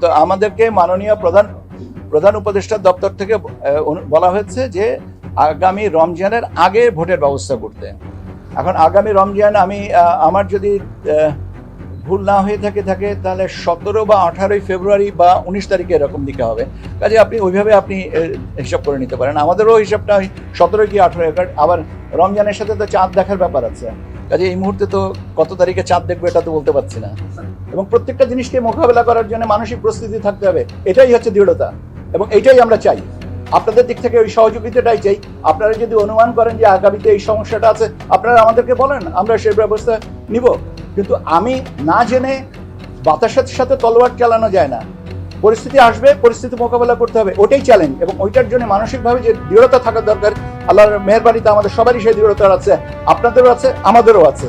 তো আমাদেরকে মাননীয় প্রধান উপদেষ্টা দপ্তর থেকে বলা হয়েছে যে আগামী রমজানের আগে ভোটের ব্যবস্থা করতে। এখন আগামী রমজান আমার যদি ভুল না হয়ে থাকে তাহলে 17 বা 18 ফেব্রুয়ারি বা 19 তারিখে এরকম দিকে হবে। কাজে আপনি ওইভাবে হিসাব করে নিতে পারেন। আমাদেরও হিসাবটা 17 কি 18, আবার রমজানের সাথে তো চাঁদ দেখার ব্যাপার আছে। কাজে এই মুহূর্তে তো কত তারিখে চাঁদ দেখবো এটা তো বলতে পারছি না। এবং প্রত্যেকটা জিনিসকে মোকাবেলা করার জন্য মানসিক প্রস্তুতি থাকতে হবে। এটাই হচ্ছে দৃঢ়তা, এবং এইটাই আমরা চাই। আপনাদের দিক থেকে ওই সহযোগিতাটাই চাই। আপনারা যদি অনুমান করেন যে আগামীতে এই সমস্যাটা আছে, আপনারা আমাদেরকে বলেন, আমরা সেই ব্যবস্থা নিব। কিন্তু আমি না জেনে বাতাসের সাথে তলোয়ার চালানো যায় না। পরিস্থিতি আসবে, পরিস্থিতি মোকাবেলা করতে হবে, ওটাই চ্যালেঞ্জ। এবং ওইটার জন্য মানসিকভাবে যে দৃঢ়তা থাকা দরকার, আল্লাহর মেহেরবানিতে আমাদের সবারই সেই দৃঢ়তা আছে, আপনাদেরও আছে, আমাদেরও আছে।